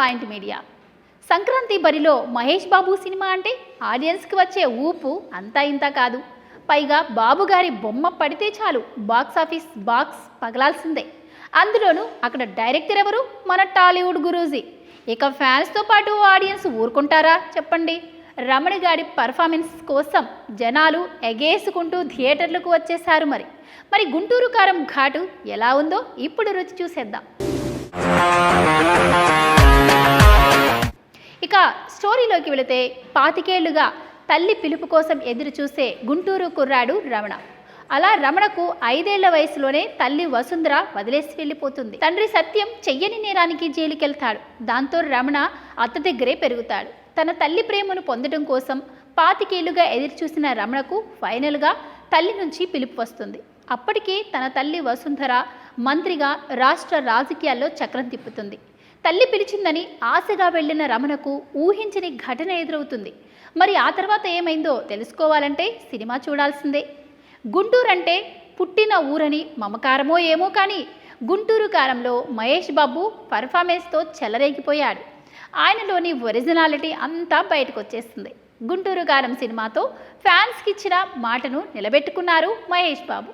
Point media. Sankranti బరిలో Mahesh Babu cinema అంటే ఆడియన్స్కి వచ్చే ఊపు అంతా ఇంత కాదు. పైగా బాబు గారి బొమ్మ పడితే చాలు బాక్స్ పగలాల్సిందే. అందులోనూ అక్కడ డైరెక్టర్ ఎవరు? మన టాలీవుడ్ గురూజీ. ఇక ఫ్యాన్స్తో పాటు ఆడియన్స్ ఊరుకుంటారా చెప్పండి? రమణ గారి పర్ఫార్మెన్స్ కోసం జనాలు ఎగేసుకుంటూ థియేటర్లకు వచ్చేశారు. మరి గుంటూరు కారం ఘాటు ఎలా ఉందో ఇప్పుడు రుచి చూసేద్దాం. ఇక స్టోరీలోకి వెళితే 25 ఏళ్లుగా తల్లి పిలుపు కోసం ఎదురు చూసే గుంటూరు కుర్రాడు రమణ. అలా రమణకు 5 ఏళ్ల వయసులోనే తల్లి వసుంధర వదిలేసి వెళ్ళిపోతుంది. తండ్రి సత్యం చెయ్యని నేరానికి జైలుకెళ్తాడు. దాంతో రమణ అత్త దగ్గరే పెరుగుతాడు. తన తల్లి ప్రేమను పొందడం కోసం 25 ఏళ్లుగా ఎదురు చూసిన రమణకు ఫైనల్గా తల్లి నుంచి పిలుపు వస్తుంది. అప్పటికే తన తల్లి వసుంధర మంత్రిగా రాష్ట్ర రాజకీయాల్లో చక్రం తిప్పుతుంది. తల్లి పిలిచిందని ఆశగా వెళ్లిన రమణకు ఊహించని ఘటన ఎదురవుతుంది. మరి ఆ తర్వాత ఏమైందో తెలుసుకోవాలంటే సినిమా చూడాల్సిందే. గుంటూరు అంటే పుట్టిన ఊరని మమకారమో ఏమో కానీ గుంటూరు కారంలో మహేష్ బాబు పర్ఫార్మెన్స్తో చెలరేగిపోయాడు. ఆయనలోని ఒరిజినాలిటీ అంతా బయటకు వచ్చేస్తుంది. గుంటూరు కారం సినిమాతో ఫ్యాన్స్కి ఇచ్చిన మాటను నిలబెట్టుకున్నారు మహేష్ బాబు.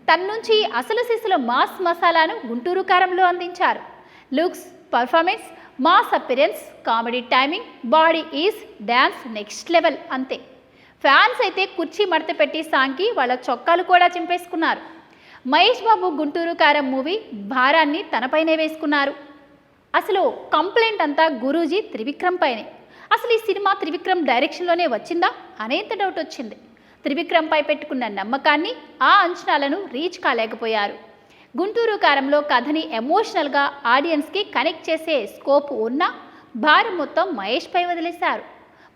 తన నుంచి అసలు సిసలు మాస్ మసాలాను గుంటూరు కారంలో అందించారు. Looks, performance, mass appearance, comedy timing, body is, dance next level అంతే. ఫ్యాన్స్ అయితే కుర్చీ మడత పెట్టి సాంగ్కి వాళ్ళ చొక్కాలు కూడా చింపేసుకున్నారు. మహేష్ బాబు గుంటూరు కారం మూవీ భారాన్ని తనపైనే వేసుకున్నారు. అసలు కంప్లైంట్ అంతా గురూజీ త్రివిక్రమ్ పైనే. అసలు ఈ సినిమా త్రివిక్రమ్ డైరెక్షన్లోనే వచ్చిందా అనేంత డౌట్ వచ్చింది. త్రివిక్రమ్పై పెట్టుకున్న నమ్మకాన్ని, ఆ అంచనాలను రీచ్ కాలేకపోయారు. గుంటూరు కారంలో కథని ఎమోషనల్గా ఆడియన్స్కి కనెక్ట్ చేసే స్కోప్ ఉన్నా భారం మొత్తం మహేష్పై వదిలేశారు.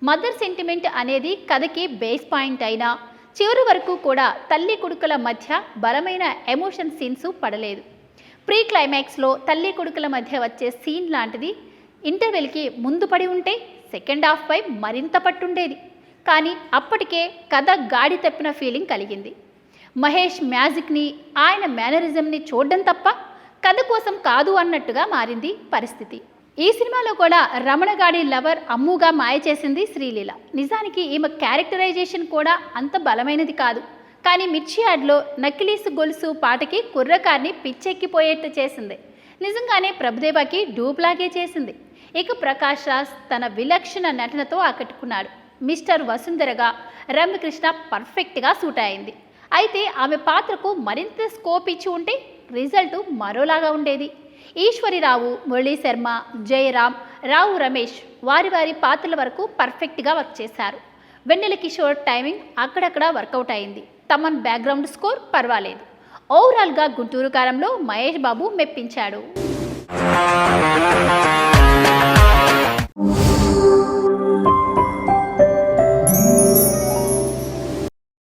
మదర్ సెంటిమెంట్ అనేది కథకి బేస్ పాయింట్ అయినా చివరి వరకు కూడా తల్లి కొడుకుల మధ్య బలమైన ఎమోషన్ సీన్స్ పడలేదు. ప్రీ క్లైమాక్స్లో తల్లి కొడుకుల మధ్య వచ్చే సీన్ లాంటిది ఇంటర్వెల్కి ముందు పడి ఉంటే సెకండ్ హాఫ్పై మరింత పట్టుండేది. కానీ అప్పటికే కథ గాడి తప్పిన ఫీలింగ్ కలిగింది. మహేష్ మ్యాజిక్ని, ఆయన మేనరిజంని చూడడం తప్ప కథ కోసం కాదు అన్నట్టుగా మారింది పరిస్థితి. ఈ సినిమాలో కూడా రమణ గాడి లవర్ అమ్ముగా మాయ చేసింది శ్రీలీల. నిజానికి ఈమె క్యారెక్టరైజేషన్ కూడా అంత బలమైనది కాదు. కానీ మిర్చి యాడ్లో నకిలీసు గొలుసు పాటకి కుర్రకార్ని పిచ్చెక్కిపోయేట్టు చేసింది. నిజంగానే ప్రభుదేవాకి డూప్లాగే చేసింది. ఇక ప్రకాష్ రాజ్ తన విలక్షణ నటనతో ఆకట్టుకున్నాడు. మిస్టర్ వసుంధరగా రమ్యకృష్ణ పర్ఫెక్ట్గా సూట్ అయింది. అయితే ఆమె పాత్రకు మరింత స్కోప్ ఇచ్చి ఉంటే రిజల్ట్ మరోలాగా ఉండేది. ఈశ్వరిరావు, మురళీ శర్మ, జయరామ్, రావు రమేష్ వారి పాత్రల వరకు పర్ఫెక్ట్గా వర్క్ చేశారు. వెన్నెల కిషోర్ టైమింగ్ అక్కడక్కడ వర్కౌట్ అయింది. తమన్ బ్యాక్గ్రౌండ్ స్కోర్ పర్వాలేదు. ఓవరాల్గా గుంటూరు కారంలో మహేష్ బాబు మెప్పించాడు.